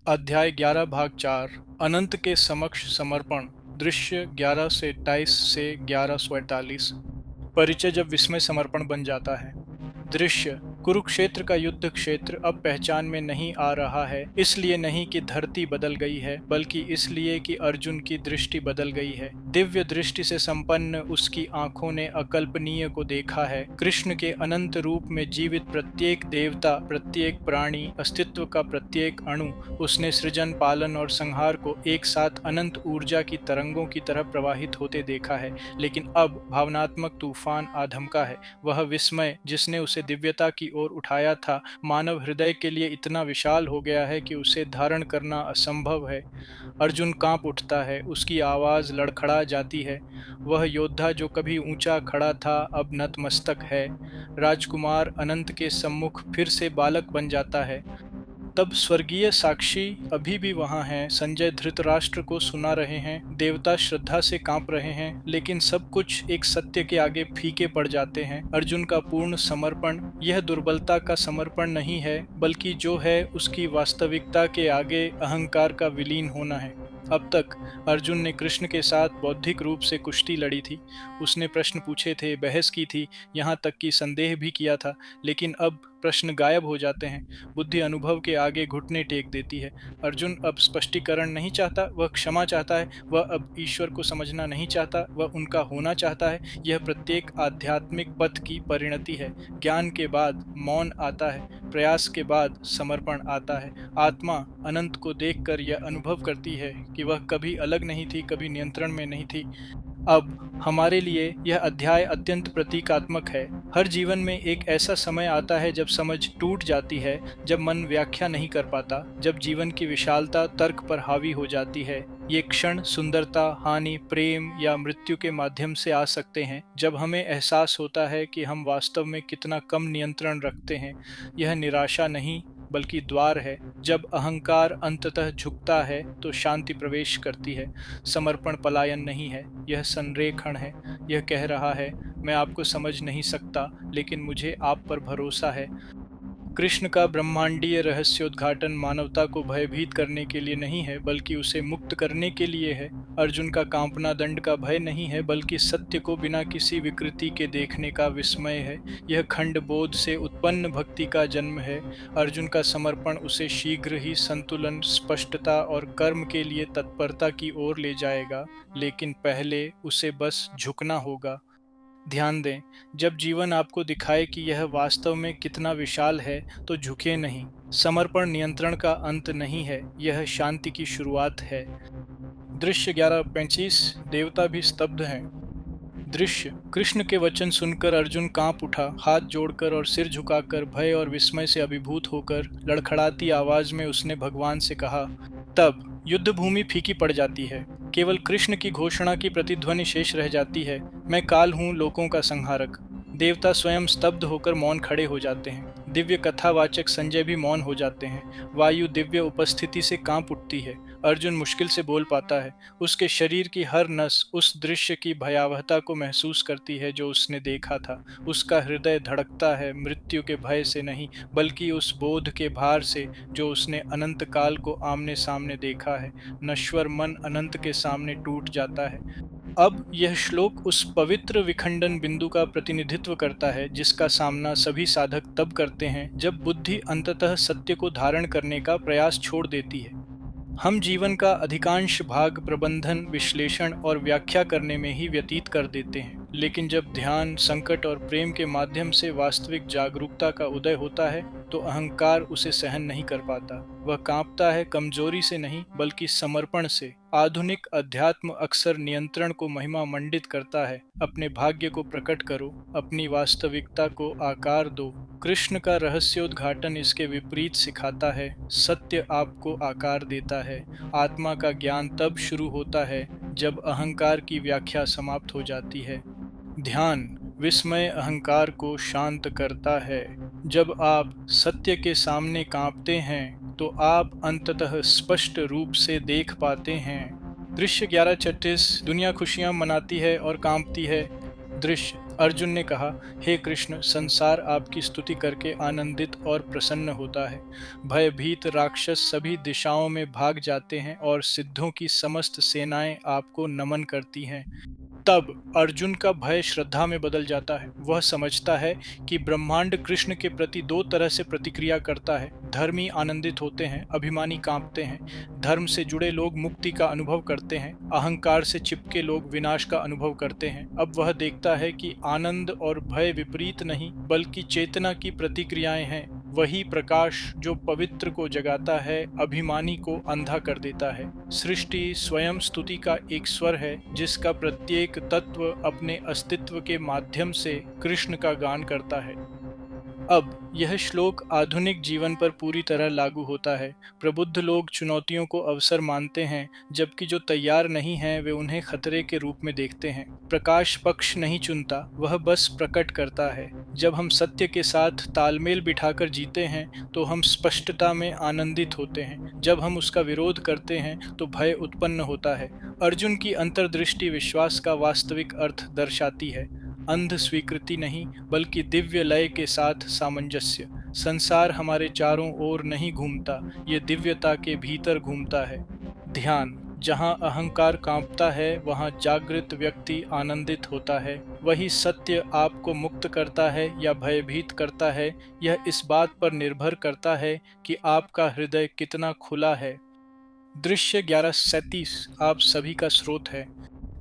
अध्याय 11 भाग 4 अनंत के समक्ष समर्पण। दृश्य 11 से 1148। परिचय जब विस्मय समर्पण बन जाता है। दृश्य कुरुक्षेत्र का युद्ध क्षेत्र अब पहचान में नहीं आ रहा है, इसलिए नहीं कि धरती बदल गई है, बल्कि इसलिए कि अर्जुन की दृष्टि बदल गई है। दिव्य दृष्टि से संपन्न उसकी आंखों ने अकल्पनीय को देखा है। कृष्ण के अनंत रूप में जीवित प्रत्येक देवता, प्रत्येक प्राणी, अस्तित्व का प्रत्येक अणु उसने सृजन, पालन और संहार को एक साथ अनंत ऊर्जा की तरंगों की तरह प्रवाहित होते देखा है। लेकिन अब भावनात्मक तूफान आधमका है। वह विस्मय जिसने उसे दिव्यता की ओर उठाया था, मानव हृदय के लिए इतना विशाल हो गया है कि उसे धारण करना असंभव है। अर्जुन कांप उठता है, उसकी आवाज लड़खड़ा जाती है। वह योद्धा जो कभी ऊंचा खड़ा था अब नतमस्तक है। राजकुमार अनंत के सम्मुख फिर से बालक बन जाता है। तब स्वर्गीय साक्षी अभी भी वहां हैं। संजय धृतराष्ट्र को सुना रहे हैं, देवता श्रद्धा से कांप रहे हैं, लेकिन सब कुछ एक सत्य के आगे फीके पड़ जाते हैं। अर्जुन का पूर्ण समर्पण यह दुर्बलता का समर्पण नहीं है, बल्कि जो है उसकी वास्तविकता के आगे अहंकार का विलीन होना है। अब तक अर्जुन ने कृष्ण के साथ बौद्धिक रूप से कुश्ती लड़ी थी। उसने प्रश्न पूछे थे, बहस की थी, यहाँ तक कि संदेह भी किया था। लेकिन अब प्रश्न गायब हो जाते हैं। बुद्धि अनुभव के आगे घुटने टेक देती है। अर्जुन अब स्पष्टीकरण नहीं चाहता, वह क्षमा चाहता है। वह अब ईश्वर को समझना नहीं चाहता, वह उनका होना चाहता है। यह प्रत्येक आध्यात्मिक पथ की परिणति है। ज्ञान के बाद मौन आता है, प्रयास के बाद समर्पण आता है। आत्मा अनंत को देखकर यह अनुभव करती है कि वह कभी अलग नहीं थी, कभी नियंत्रण में नहीं थी। अब हमारे लिए यह अध्याय अत्यंत प्रतीकात्मक है। हर जीवन में एक ऐसा समय आता है जब समझ टूट जाती है, जब मन व्याख्या नहीं कर पाता, जब जीवन की विशालता तर्क पर हावी हो जाती है। ये क्षण सुंदरता, हानि, प्रेम या मृत्यु के माध्यम से आ सकते हैं, जब हमें एहसास होता है कि हम वास्तव में कितना कम नियंत्रण रखते हैं। यह निराशा नहीं, बल्कि द्वार है। जब अहंकार अंततः झुकता है तो शांति प्रवेश करती है। समर्पण पलायन नहीं है, यह संरेखण है। यह कह रहा है, मैं आपको समझ नहीं सकता, लेकिन मुझे आप पर भरोसा है। कृष्ण का ब्रह्मांडीय रहस्योद्घाटन मानवता को भयभीत करने के लिए नहीं है, बल्कि उसे मुक्त करने के लिए है। अर्जुन का कांपना दंड का भय नहीं है, बल्कि सत्य को बिना किसी विकृति के देखने का विस्मय है। यह खंड बोध से उत्पन्न भक्ति का जन्म है। अर्जुन का समर्पण उसे शीघ्र ही संतुलन, स्पष्टता और कर्म के लिए तत्परता की ओर ले जाएगा, लेकिन पहले उसे बस झुकना होगा। ध्यान दें, जब जीवन आपको दिखाए कि यह वास्तव में कितना विशाल है, तो झुके नहीं। समर्पण नियंत्रण का अंत नहीं है, यह शांति की शुरुआत है। दृश्य 11:35। देवता भी स्तब्ध हैं। दृश्य कृष्ण के वचन सुनकर अर्जुन कांप उठा। हाथ जोड़कर और सिर झुकाकर, भय और विस्मय से अभिभूत होकर लड़खड़ाती आवाज में उसने भगवान से कहा। तब युद्ध भूमि फीकी पड़ जाती है। केवल कृष्ण की घोषणा की प्रतिध्वनि शेष रह जाती है, मैं काल हूँ, लोकों का संहारक। देवता स्वयं स्तब्ध होकर मौन खड़े हो जाते हैं। दिव्य कथावाचक संजय भी मौन हो जाते हैं। वायु दिव्य उपस्थिति से कांप उठती है। अर्जुन मुश्किल से बोल पाता है। उसके शरीर की हर नस उस दृश्य की भयावहता को महसूस करती है जो उसने देखा था। उसका हृदय धड़कता है, मृत्यु के भय से नहीं, बल्कि उस बोध के भार से जो उसने अनंत काल को आमने सामने देखा है। नश्वर मन अनंत के सामने टूट जाता है। अब यह श्लोक उस पवित्र विखंडन बिंदु का प्रतिनिधित्व करता है जिसका सामना सभी साधक तब करते हैं जब बुद्धि अंततः सत्य को धारण करने का प्रयास छोड़ देती है। हम जीवन का अधिकांश भाग प्रबंधन, विश्लेषण और व्याख्या करने में ही व्यतीत कर देते हैं, लेकिन जब ध्यान, संकट और प्रेम के माध्यम से वास्तविक जागरूकता का उदय होता है, तो अहंकार उसे सहन नहीं कर पाता। वह कांपता है, कमजोरी से नहीं, बल्कि समर्पण से। आधुनिक अध्यात्म अक्सर नियंत्रण को महिमा मंडित करता है। अपने भाग्य को प्रकट करो, अपनी वास्तविकता को आकार दो। कृष्ण का रहस्योद्घाटन इसके विपरीत सिखाता है। सत्य आपको आकार देता है। आत्मा का ज्ञान तब शुरू होता है जब अहंकार की व्याख्या समाप्त हो जाती है। ध्यान विस्मय अहंकार को शांत करता है। जब आप सत्य के सामने कांपते हैं, तो आप अंततः स्पष्ट रूप से देख पाते हैं। दृश्य 11:36। दुनिया खुशियां मनाती है और कांपती है। दृश्य अर्जुन ने कहा, हे कृष्ण, संसार आपकी स्तुति करके आनंदित और प्रसन्न होता है। भयभीत राक्षस सभी दिशाओं में भाग जाते हैं और सिद्धों की समस्त सेनाएं आपको नमन करती हैं। तब अर्जुन का भय श्रद्धा में बदल जाता है। वह समझता है कि ब्रह्मांड कृष्ण के प्रति दो तरह से प्रतिक्रिया करता है। धर्मी आनंदित होते हैं, अभिमानी कांपते हैं। धर्म से जुड़े लोग मुक्ति का अनुभव करते हैं, अहंकार से चिपके लोग विनाश का अनुभव करते हैं। अब वह देखता है कि आनंद और भय विपरीत नहीं, बल्कि चेतना की प्रतिक्रियाएं हैं। वही प्रकाश जो पवित्र को जगाता है, अभिमानी को अंधा कर देता है। सृष्टि स्वयं स्तुति का एक स्वर है, जिसका प्रत्येक तत्व अपने अस्तित्व के माध्यम से कृष्ण का गान करता है। अब यह श्लोक आधुनिक जीवन पर पूरी तरह लागू होता है। प्रबुद्ध लोग चुनौतियों को अवसर मानते हैं, जबकि जो तैयार नहीं हैं वे उन्हें खतरे के रूप में देखते हैं। प्रकाश पक्ष नहीं चुनता, वह बस प्रकट करता है। जब हम सत्य के साथ तालमेल बिठाकर जीते हैं तो हम स्पष्टता में आनंदित होते हैं। जब हम उसका विरोध करते हैं तो भय उत्पन्न होता है। अर्जुन की अंतर्दृष्टि विश्वास का वास्तविक अर्थ दर्शाती है। अंध स्वीकृति नहीं, बल्कि दिव्य लय के साथ सामंजस्य। संसार हमारे चारों ओर नहीं घूमता, ये दिव्यता के भीतर घूमता है। ध्यान, जहाँ अहंकार कांपता है वहाँ जागृत व्यक्ति आनंदित होता है। वही सत्य आपको मुक्त करता है या भयभीत करता है, यह इस बात पर निर्भर करता है कि आपका हृदय कितना खुला है। दृश्य 1137 आप सभी का स्रोत है।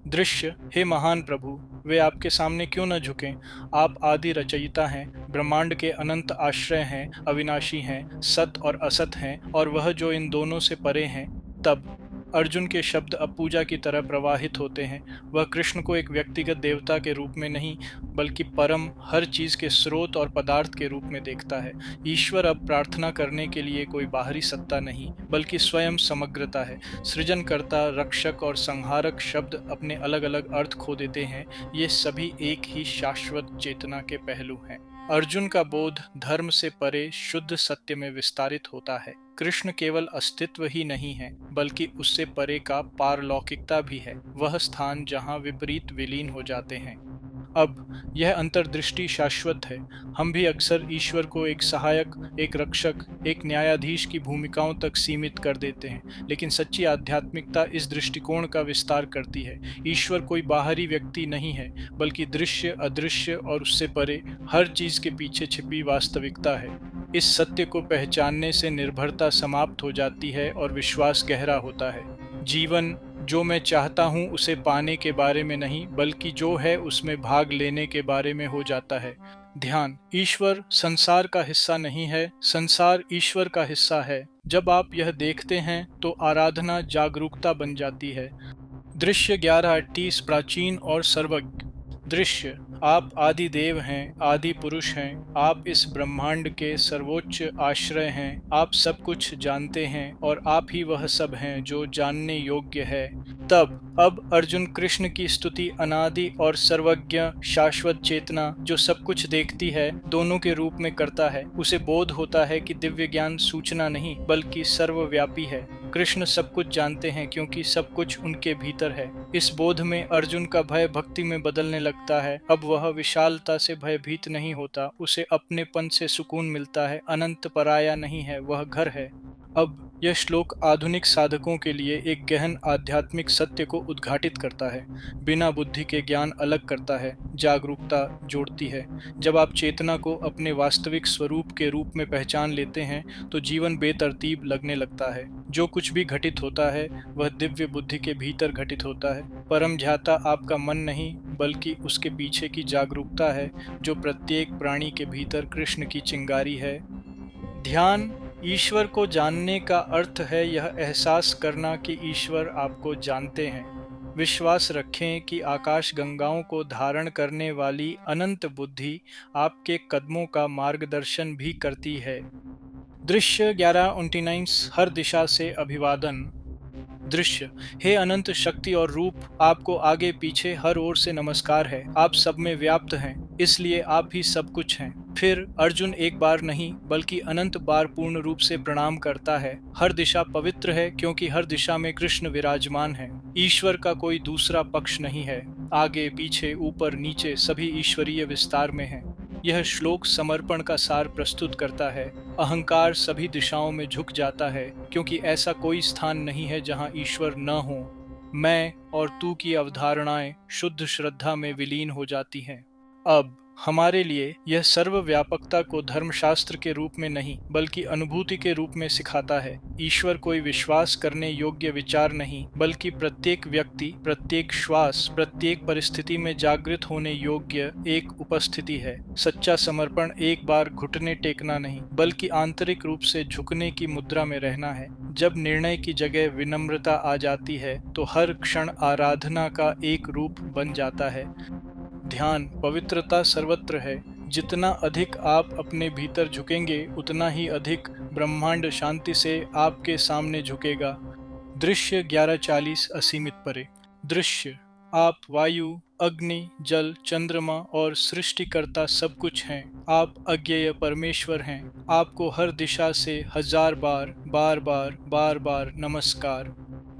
दृश्य, हे महान प्रभु, वे आपके सामने क्यों न झुकें। आप आदि रचयिता हैं, ब्रह्मांड के अनंत आश्रय हैं, अविनाशी हैं, सत और असत हैं, और वह जो इन दोनों से परे हैं। तब अर्जुन के शब्द अब पूजा की तरह प्रवाहित होते हैं। वह कृष्ण को एक व्यक्तिगत देवता के रूप में नहीं, बल्कि परम, हर चीज के स्रोत और पदार्थ के रूप में देखता है। ईश्वर अब प्रार्थना करने के लिए कोई बाहरी सत्ता नहीं, बल्कि स्वयं समग्रता है। सृजनकर्ता, रक्षक और संहारक शब्द अपने अलग अलग अर्थ खो देते हैं। ये सभी एक ही शाश्वत चेतना के पहलू हैं। अर्जुन का बोध धर्म से परे शुद्ध सत्य में विस्तारित होता है। कृष्ण केवल अस्तित्व ही नहीं है, बल्कि उससे परे का पारलौकिकता भी है, वह स्थान जहाँ विपरीत विलीन हो जाते हैं। अब यह अंतर्दृष्टि शाश्वत है। हम भी अक्सर ईश्वर को एक सहायक, एक रक्षक, एक न्यायाधीश की भूमिकाओं तक सीमित कर देते हैं, लेकिन सच्ची आध्यात्मिकता इस दृष्टिकोण का विस्तार करती है। ईश्वर कोई बाहरी व्यक्ति नहीं है, बल्कि दृश्य, अदृश्य और उससे परे हर चीज के पीछे छिपी वास्तविकता है। इस सत्य को पहचानने से निर्भरता समाप्त हो जाती है और विश्वास गहरा होता है। जीवन जो मैं चाहता हूँ उसे पाने के बारे में नहीं, बल्कि जो है उसमें भाग लेने के बारे में हो जाता है। ध्यान, ईश्वर संसार का हिस्सा नहीं है, संसार ईश्वर का हिस्सा है। जब आप यह देखते हैं तो आराधना जागरूकता बन जाती है। दृश्य 1138 प्राचीन और सर्वज्ञ। दृश्य, आप आदि देव हैं, आदि पुरुष हैं, आप इस ब्रह्मांड के सर्वोच्च आश्रय हैं, आप सब कुछ जानते हैं और आप ही वह सब हैं जो जानने योग्य है। तब अब अर्जुन कृष्ण की स्तुति अनादि और सर्वज्ञ शाश्वत चेतना जो सब कुछ देखती है, दोनों के रूप में करता है। उसे बोध होता है कि दिव्य ज्ञान सूचना नहीं, बल्कि सर्वव्यापी है। कृष्ण सब कुछ जानते हैं क्योंकि सब कुछ उनके भीतर है। इस बोध में अर्जुन का भय भक्ति में बदलने लगता है। अब वह विशालता से भयभीत नहीं होता, उसे अपनेपन से सुकून मिलता है। अनंत पराया नहीं है, वह घर है। अब यह श्लोक आधुनिक साधकों के लिए एक गहन आध्यात्मिक सत्य को उद्घाटित करता है। बिना बुद्धि के ज्ञान अलग करता है, जागरूकता जोड़ती है। जब आप चेतना को अपने वास्तविक स्वरूप के रूप में पहचान लेते हैं तो जीवन बेतरतीब लगने लगता है। जो कुछ भी घटित होता है वह दिव्य बुद्धि के भीतर घटित होता है। परम ध्याता आपका मन नहीं, बल्कि उसके पीछे की जागरूकता है, जो प्रत्येक प्राणी के भीतर कृष्ण की चिंगारी है। ध्यान, ईश्वर को जानने का अर्थ है यह एहसास करना कि ईश्वर आपको जानते हैं। विश्वास रखें कि आकाश गंगाओं को धारण करने वाली अनंत बुद्धि आपके कदमों का मार्गदर्शन भी करती है। दृश्य 1129 हर दिशा से अभिवादन। दृश्य, हे अनंत शक्ति और रूप, आपको आगे पीछे हर ओर से नमस्कार है। आप सब में व्याप्त हैं। इसलिए आप ही सब कुछ हैं। फिर अर्जुन एक बार नहीं बल्कि अनंत बार पूर्ण रूप से प्रणाम करता है। हर दिशा पवित्र है क्योंकि हर दिशा में कृष्ण विराजमान है। ईश्वर का कोई दूसरा पक्ष नहीं है। आगे पीछे ऊपर नीचे सभी ईश्वरीय विस्तार में है। यह श्लोक समर्पण का सार प्रस्तुत करता है। अहंकार सभी दिशाओं में झुक जाता है क्योंकि ऐसा कोई स्थान नहीं है जहां ईश्वर न हो। मैं और तू की अवधारणाएं शुद्ध श्रद्धा में विलीन हो जाती हैं। अब हमारे लिए यह सर्वव्यापकता को धर्मशास्त्र के रूप में नहीं बल्कि अनुभूति के रूप में सिखाता है। ईश्वर कोई विश्वास करने योग्य विचार नहीं बल्कि प्रत्येक व्यक्ति, प्रत्येक श्वास, प्रत्येक परिस्थिति में जागृत होने योग्य एक उपस्थिति है। सच्चा समर्पण एक बार घुटने टेकना नहीं बल्कि आंतरिक रूप से झुकने की मुद्रा में रहना है। जब निर्णय की जगह विनम्रता आ जाती है तो हर क्षण आराधना का एक रूप बन जाता है। ध्यान पवित्रता सर्वत्र है। जितना अधिक आप अपने भीतर झुकेंगे उतना ही अधिक ब्रह्मांड शांति से आपके सामने झुकेगा। दृश्य 1140 असीमित परे। दृश्य आप वायु, अग्नि, जल, चंद्रमा और सृष्टिकर्ता सब कुछ हैं। आप अज्ञेय परमेश्वर हैं। आपको हर दिशा से हजार बार बार बार बार बार नमस्कार।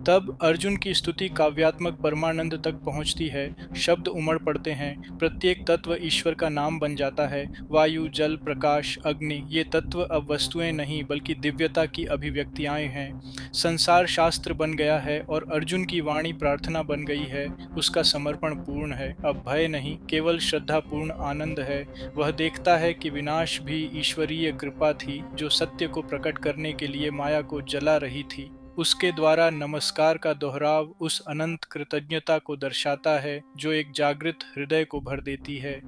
तब अर्जुन की स्तुति काव्यात्मक परमानंद तक पहुंचती है। शब्द उमड़ पड़ते हैं। प्रत्येक तत्व ईश्वर का नाम बन जाता है। वायु, जल, प्रकाश, अग्नि, ये तत्व अब वस्तुएं नहीं बल्कि दिव्यता की अभिव्यक्तियां हैं। संसार शास्त्र बन गया है और अर्जुन की वाणी प्रार्थना बन गई है। उसका समर्पण पूर्ण है। अब भय नहीं, केवल श्रद्धापूर्ण आनंद है। वह देखता है कि विनाश भी ईश्वरीय कृपा थी जो सत्य को प्रकट करने के लिए माया को जला रही थी। उसके द्वारा नमस्कार का दोहराव उस अनंत कृतज्ञता को दर्शाता है जो एक जागृत हृदय को भर देती है।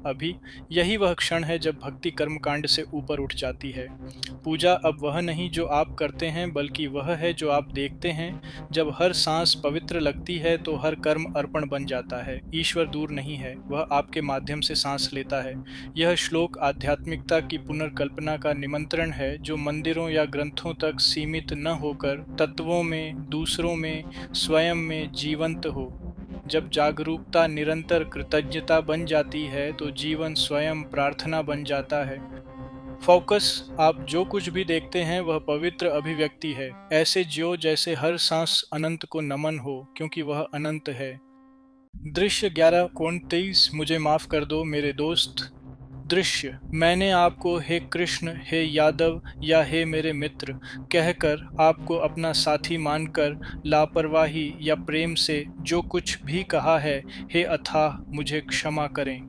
अभी यही वह क्षण है जब भक्ति कर्मकांड से ऊपर उठ जाती है। पूजा अब वह नहीं जो आप करते हैं बल्कि वह है जो आप देखते हैं। जब हर सांस पवित्र लगती है तो हर कर्म अर्पण बन जाता है। ईश्वर दूर नहीं है, वह आपके माध्यम से सांस लेता है। यह श्लोक आध्यात्मिकता की पुनर्कल्पना का निमंत्रण है जो मंदिरों या ग्रंथों तक सीमित न होकर तत्वों में, दूसरों में, स्वयं में जीवंत हो। जब जागरूकता निरंतर कृतज्ञता बन जाती है तो जीवन स्वयं प्रार्थना बन जाता है। फोकस आप जो कुछ भी देखते हैं वह पवित्र अभिव्यक्ति है। ऐसे जियो जैसे हर सांस अनंत को नमन हो क्योंकि वह अनंत है। दृश्य 11:23 मुझे माफ कर दो मेरे दोस्त। दृश्य मैंने आपको हे कृष्ण, हे यादव या हे मेरे मित्र कहकर आपको अपना साथी मानकर लापरवाही या प्रेम से जो कुछ भी कहा है, हे अथाह मुझे क्षमा करें।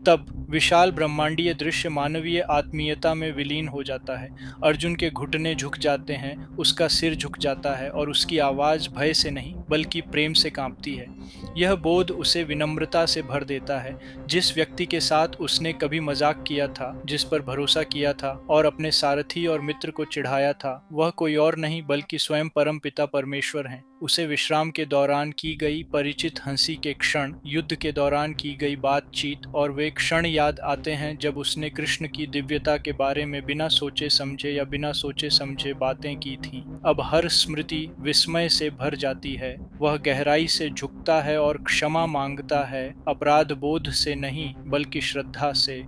तब विशाल ब्रह्मांडीय दृश्य मानवीय आत्मीयता में विलीन हो जाता है। अर्जुन के घुटने झुक जाते हैं, उसका सिर झुक जाता है और उसकी आवाज़ भय से नहीं बल्कि प्रेम से कांपती है। यह बोध उसे विनम्रता से भर देता है। जिस व्यक्ति के साथ उसने कभी मजाक किया था, जिस पर भरोसा किया था और अपने सारथी और मित्र को चिढ़ाया था, वह कोई और नहीं बल्कि स्वयं परम पिता परमेश्वर हैं। उसे विश्राम के दौरान की गई परिचित हंसी के क्षण, युद्ध के दौरान की गई बातचीत और वे क्षण याद आते हैं जब उसने कृष्ण की दिव्यता के बारे में बिना सोचे समझे या बिना सोचे समझे बातें की थीं। अब हर स्मृति विस्मय से भर जाती है। वह गहराई से झुकता है और क्षमा मांगता है, अपराध बोध से नहीं बल्कि श्रद्धा से।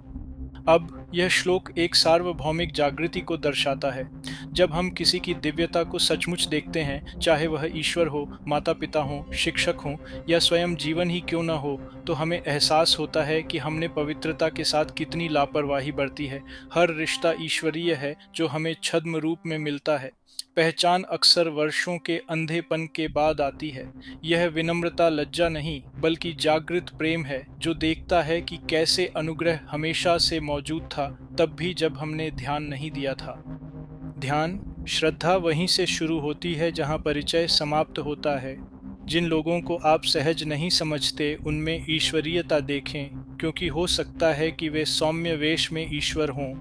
अब यह श्लोक एक सार्वभौमिक जागृति को दर्शाता है। जब हम किसी की दिव्यता को सचमुच देखते हैं, चाहे वह ईश्वर हो, माता पिता हो, शिक्षक हो या स्वयं जीवन ही क्यों न हो, तो हमें एहसास होता है कि हमने पवित्रता के साथ कितनी लापरवाही बरती है। हर रिश्ता ईश्वरीय है जो हमें छद्म रूप में मिलता है। पहचान अक्सर वर्षों के अंधेपन के बाद आती है। यह विनम्रता लज्जा नहीं बल्कि जागृत प्रेम है जो देखता है कि कैसे अनुग्रह हमेशा से मौजूद था, तब भी जब हमने ध्यान नहीं दिया था। ध्यान श्रद्धा वहीं से शुरू होती है जहां परिचय समाप्त होता है। जिन लोगों को आप सहज नहीं समझते उनमें ईश्वरीयता देखें, क्योंकि हो सकता है कि वे सौम्य वेश में ईश्वर हों।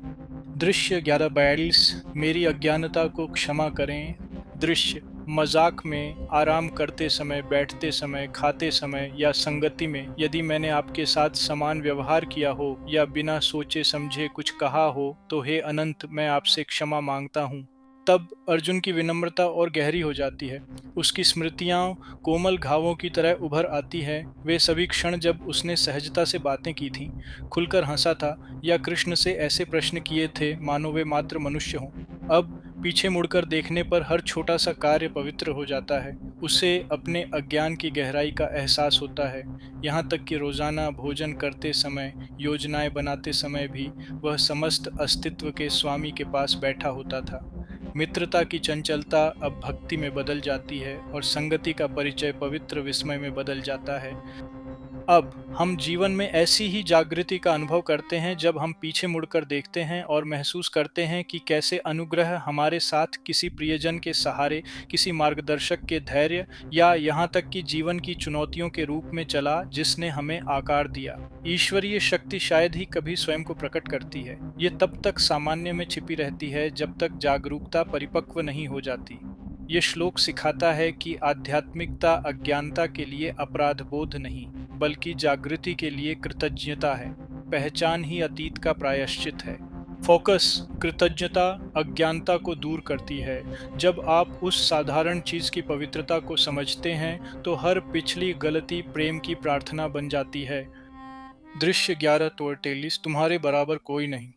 दृश्य 11:42 मेरी अज्ञानता को क्षमा करें। दृश्य मजाक में, आराम करते समय, बैठते समय, खाते समय या संगति में यदि मैंने आपके साथ समान व्यवहार किया हो या बिना सोचे समझे कुछ कहा हो तो हे अनंत मैं आपसे क्षमा मांगता हूँ। तब अर्जुन की विनम्रता और गहरी हो जाती है। उसकी स्मृतियाँ कोमल घावों की तरह उभर आती है। वे सभी क्षण जब उसने सहजता से बातें की थीं, खुलकर हंसा था या कृष्ण से ऐसे प्रश्न किए थे मानो वे मात्र मनुष्य हों। अब पीछे मुड़कर देखने पर हर छोटा सा कार्य पवित्र हो जाता है। उसे अपने अज्ञान की गहराई का एहसास होता है। यहाँ तक कि रोजाना भोजन करते समय, योजनाएं बनाते समय भी वह समस्त अस्तित्व के स्वामी के पास बैठा होता था। मित्रता की चंचलता अब भक्ति में बदल जाती है और संगति का परिचय पवित्र विस्मय में बदल जाता है। अब हम जीवन में ऐसी ही जागृति का अनुभव करते हैं जब हम पीछे मुड़कर देखते हैं और महसूस करते हैं कि कैसे अनुग्रह हमारे साथ किसी प्रियजन के सहारे, किसी मार्गदर्शक के धैर्य या यहाँ तक कि जीवन की चुनौतियों के रूप में चला जिसने हमें आकार दिया। ईश्वरीय शक्ति शायद ही कभी स्वयं को प्रकट करती है। ये तब तक सामान्य में छिपी रहती है जब तक जागरूकता परिपक्व नहीं हो जाती। ये श्लोक सिखाता है कि आध्यात्मिकता अज्ञानता के लिए अपराध बोध नहीं, बल्कि जागृति के लिए कृतज्ञता है। पहचान ही अतीत का प्रायश्चित है। फोकस कृतज्ञता अज्ञानता को दूर करती है। जब आप उस साधारण चीज की पवित्रता को समझते हैं तो हर पिछली गलती प्रेम की प्रार्थना बन जाती है। दृश्य 11:43 तुम्हारे बराबर कोई नहीं।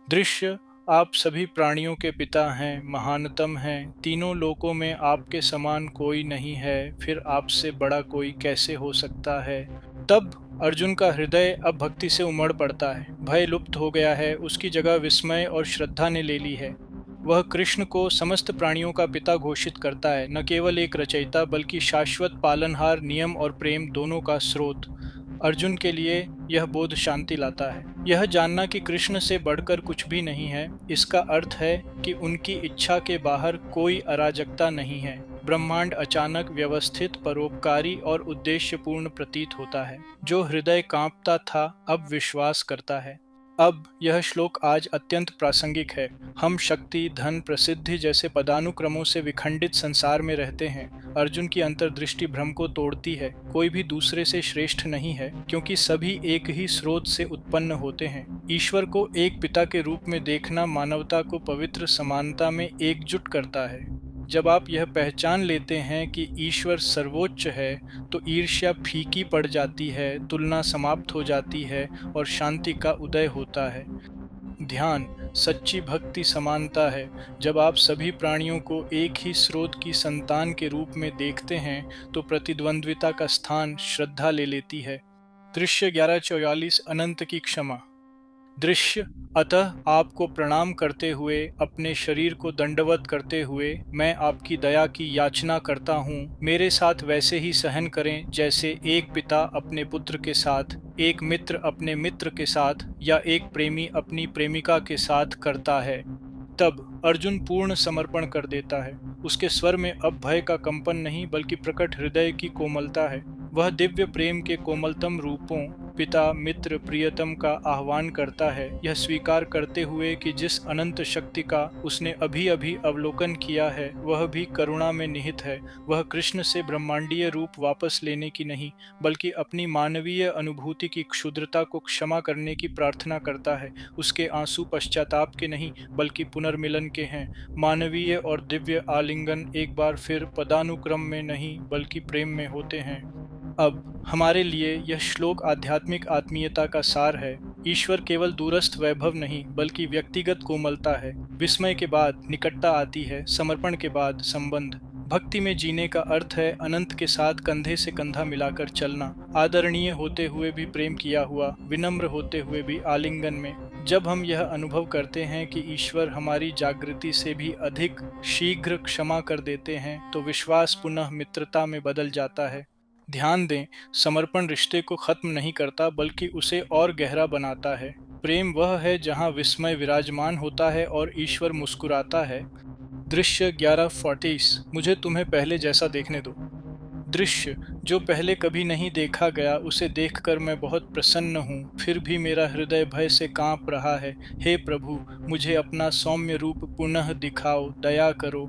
दृश्य आप सभी प्राणियों के पिता हैं, महानतम हैं, तीनों लोकों में आपके समान कोई नहीं है, फिर आपसे बड़ा कोई कैसे हो सकता है। तब अर्जुन का हृदय अब भक्ति से उमड़ पड़ता है। भय लुप्त हो गया है, उसकी जगह विस्मय और श्रद्धा ने ले ली है। वह कृष्ण को समस्त प्राणियों का पिता घोषित करता है, न केवल एक रचयिता बल्कि शाश्वत पालनहार, नियम और प्रेम दोनों का स्रोत। अर्जुन के लिए यह बोध शांति लाता है। यह जानना कि कृष्ण से बढ़कर कुछ भी नहीं है, इसका अर्थ है कि उनकी इच्छा के बाहर कोई अराजकता नहीं है। ब्रह्मांड अचानक व्यवस्थित, परोपकारी और उद्देश्यपूर्ण प्रतीत होता है। जो हृदय कांपता था अब विश्वास करता है। अब यह श्लोक आज अत्यंत प्रासंगिक है। हम शक्ति, धन, प्रसिद्धि जैसे पदानुक्रमों से विखंडित संसार में रहते हैं। अर्जुन की अंतर्दृष्टि भ्रम को तोड़ती है। कोई भी दूसरे से श्रेष्ठ नहीं है, क्योंकि सभी एक ही स्रोत से उत्पन्न होते हैं। ईश्वर को एक पिता के रूप में देखना मानवता को पवित्र समानता में एकजुट करता है। जब आप यह पहचान लेते हैं कि ईश्वर सर्वोच्च है, तो ईर्ष्या फीकी पड़ जाती है, तुलना समाप्त हो जाती है और शांति का उदय होता है। ध्यान सच्ची भक्ति समानता है। जब आप सभी प्राणियों को एक ही स्रोत की संतान के रूप में देखते हैं, तो प्रतिद्वंद्विता का स्थान श्रद्धा ले लेती है। दृश्य 11:44 अनंत की क्षमा। दृश्य अतः आपको प्रणाम करते हुए, अपने शरीर को दंडवत करते हुए मैं आपकी दया की याचना करता हूँ। मेरे साथ वैसे ही सहन करें जैसे एक पिता अपने पुत्र के साथ, एक मित्र अपने मित्र के साथ या एक प्रेमी अपनी प्रेमिका के साथ करता है। तब अर्जुन पूर्ण समर्पण कर देता है। उसके स्वर में अब भय का कंपन नहीं, बल्कि प्रकट हृदय की कोमलता है। वह दिव्य प्रेम के कोमलतम रूपों, पिता, मित्र, प्रियतम का आह्वान करता है, यह स्वीकार करते हुए कि जिस अनंत शक्ति का उसने अभी अभी अवलोकन किया है वह भी करुणा में निहित है। वह कृष्ण से ब्रह्मांडीय रूप वापस लेने की नहीं, बल्कि अपनी मानवीय अनुभूति की क्षुद्रता को क्षमा करने की प्रार्थना करता है। उसके आंसू पश्चाताप के नहीं, बल्कि पुनर्मिलन के हैं। मानवीय और दिव्य आलिंगन एक बार फिर पदानुक्रम में नहीं, बल्कि प्रेम में होते हैं। अब हमारे लिए यह श्लोक आध्यात्मिक आत्मीयता का सार है। ईश्वर केवल दूरस्थ वैभव नहीं, बल्कि व्यक्तिगत कोमलता है। विस्मय के बाद निकटता आती है, समर्पण के बाद संबंध। भक्ति में जीने का अर्थ है अनंत के साथ कंधे से कंधा मिलाकर चलना, आदरणीय होते हुए भी प्रेम किया हुआ, विनम्र होते हुए भी आलिंगन में। जब हम यह अनुभव करते हैं कि ईश्वर हमारी जागृति से भी अधिक शीघ्र क्षमा कर देते हैं, तो विश्वास पुनः मित्रता में बदल जाता है। ध्यान दें, समर्पण रिश्ते को खत्म नहीं करता, बल्कि उसे और गहरा बनाता है। प्रेम वह है जहाँ विस्मय विराजमान होता है और ईश्वर मुस्कुराता है। दृश्य 11:40 मुझे तुम्हें पहले जैसा देखने दो। दृश्य जो पहले कभी नहीं देखा गया, उसे देखकर मैं बहुत प्रसन्न हूँ, फिर भी मेरा हृदय भय से कांप रहा है। हे प्रभु, मुझे अपना सौम्य रूप पुनः दिखाओ, दया करो।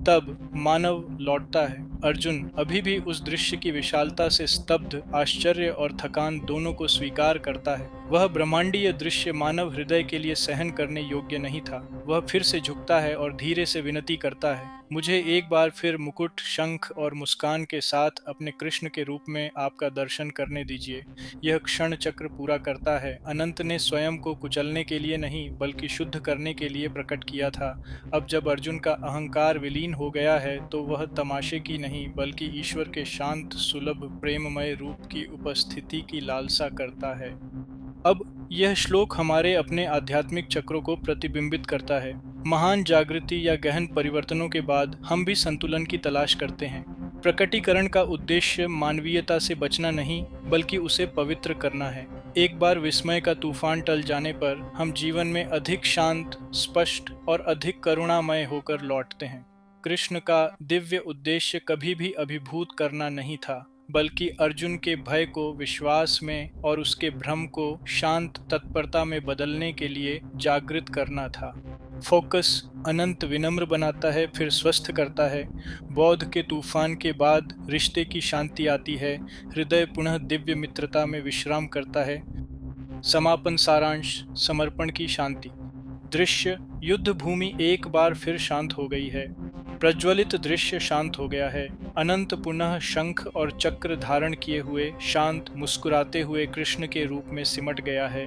तब मानव लौटता है। अर्जुन अभी भी उस दृश्य की विशालता से स्तब्ध, आश्चर्य और थकान दोनों को स्वीकार करता है। वह ब्रह्मांडीय दृश्य मानव हृदय के लिए सहन करने योग्य नहीं था। वह फिर से झुकता है और धीरे से विनती करता है, मुझे एक बार फिर मुकुट, शंख और मुस्कान के साथ अपने कृष्ण के रूप में आपका दर्शन करने दीजिए। यह क्षण चक्र पूरा करता है। अनंत ने स्वयं को कुचलने के लिए नहीं बल्कि शुद्ध करने के लिए प्रकट किया था। अब जब अर्जुन का अहंकार विलीन हो गया है तो वह तमाशे की नहीं बल्कि ईश्वर के शांत, सुलभ, प्रेममय रूप की उपस्थिति की लालसा करता है। अब यह श्लोक हमारे अपने आध्यात्मिक चक्रों को प्रतिबिंबित करता है। महान जागृति या गहन परिवर्तनों के बाद हम भी संतुलन की तलाश करते हैं। प्रकटीकरण का उद्देश्य मानवीयता से बचना नहीं बल्कि उसे पवित्र करना है। एक बार विस्मय का तूफान टल जाने पर हम जीवन में अधिक शांत, स्पष्ट और अधिक करुणामय होकर लौटते हैं। कृष्ण का दिव्य उद्देश्य कभी भी अभिभूत करना नहीं था बल्कि अर्जुन के भय को विश्वास में और उसके भ्रम को शांत तत्परता में बदलने के लिए जागृत करना था। फोकस अनंत विनम्र बनाता है, फिर स्वस्थ करता है। बौद्ध के तूफान के बाद रिश्ते की शांति आती है। हृदय पुनः दिव्य मित्रता में विश्राम करता है। समापन सारांश, समर्पण की शांति। दृश्य, युद्ध भूमि एक बार फिर शांत हो गई है। प्रज्वलित दृश्य शांत हो गया है। अनंत पुनः शंख और चक्र धारण किए हुए शांत, मुस्कुराते हुए कृष्ण के रूप में सिमट गया है।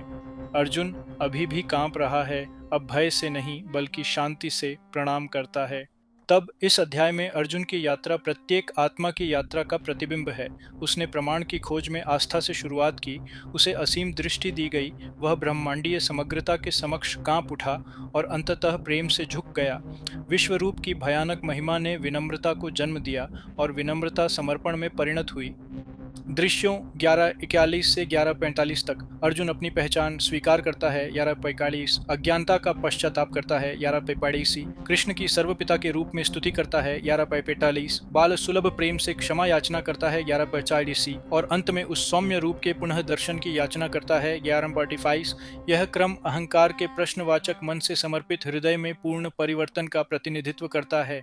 अर्जुन अभी भी कांप रहा है, अब भय से नहीं बल्कि शांति से प्रणाम करता है। तब इस अध्याय में अर्जुन की यात्रा प्रत्येक आत्मा की यात्रा का प्रतिबिंब है। उसने प्रमाण की खोज में आस्था से शुरुआत की, उसे असीम दृष्टि दी गई, वह ब्रह्मांडीय समग्रता के समक्ष कांप उठा और अंततः प्रेम से झुक गया। विश्वरूप की भयानक महिमा ने विनम्रता को जन्म दिया और विनम्रता समर्पण में परिणत हुई। दृश्यों 11:41 से 11:45 तक। अर्जुन अपनी पहचान स्वीकार करता है 11:45। अज्ञानता का पश्चाताप करता है 11:45। कृष्ण की सर्वपिता के रूप में स्तुति करता है 11:45। बाल सुलभ प्रेम से क्षमा याचना करता है 11:40 और अंत में उस सौम्य रूप के पुनः दर्शन की याचना करता है 11:45। यह क्रम अहंकार के प्रश्नवाचक मन से समर्पित हृदय में पूर्ण परिवर्तन का प्रतिनिधित्व करता है।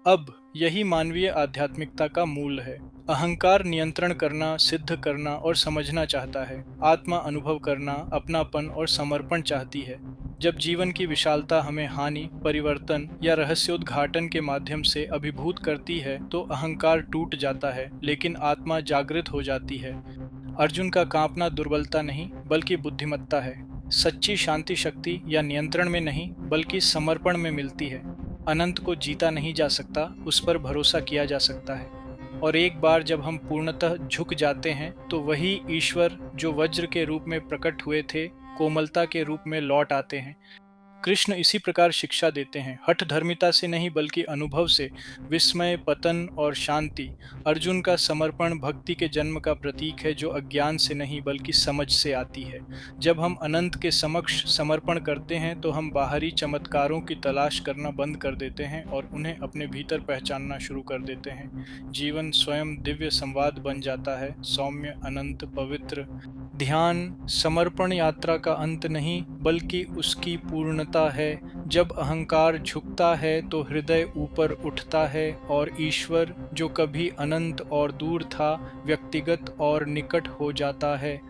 अब यही मानवीय आध्यात्मिकता का मूल है। अहंकार नियंत्रण करना, सिद्ध करना और समझना चाहता है। आत्मा अनुभव करना, अपनापन और समर्पण चाहती है। जब जीवन की विशालता हमें हानि, परिवर्तन या रहस्योद्घाटन के माध्यम से अभिभूत करती है तो अहंकार टूट जाता है, लेकिन आत्मा जागृत हो जाती है। अर्जुन का कांपना दुर्बलता नहीं बल्कि बुद्धिमत्ता है। सच्ची शांति शक्ति या नियंत्रण में नहीं बल्कि समर्पण में मिलती है। अनंत को जीता नहीं जा सकता, उस पर भरोसा किया जा सकता है। और एक बार जब हम पूर्णतः झुक जाते हैं तो वही ईश्वर जो वज्र के रूप में प्रकट हुए थे, कोमलता के रूप में लौट आते हैं। कृष्ण इसी प्रकार शिक्षा देते हैं, हठ धर्मिता से नहीं बल्कि अनुभव से। विस्मय, पतन और शांति। अर्जुन का समर्पण भक्ति के जन्म का प्रतीक है जो अज्ञान से नहीं बल्कि समझ से आती है। जब हम अनंत के समक्ष समर्पण करते हैं तो हम बाहरी चमत्कारों की तलाश करना बंद कर देते हैं और उन्हें अपने भीतर पहचानना शुरू कर देते हैं। जीवन स्वयं दिव्य संवाद बन जाता है, सौम्य, अनंत, पवित्र। ध्यान समर्पण यात्रा का अंत नहीं बल्कि उसकी पूर्णता है। जब अहंकार झुकता है तो हृदय ऊपर उठता है और ईश्वर जो कभी अनंत और दूर था व्यक्तिगत और निकट हो जाता है।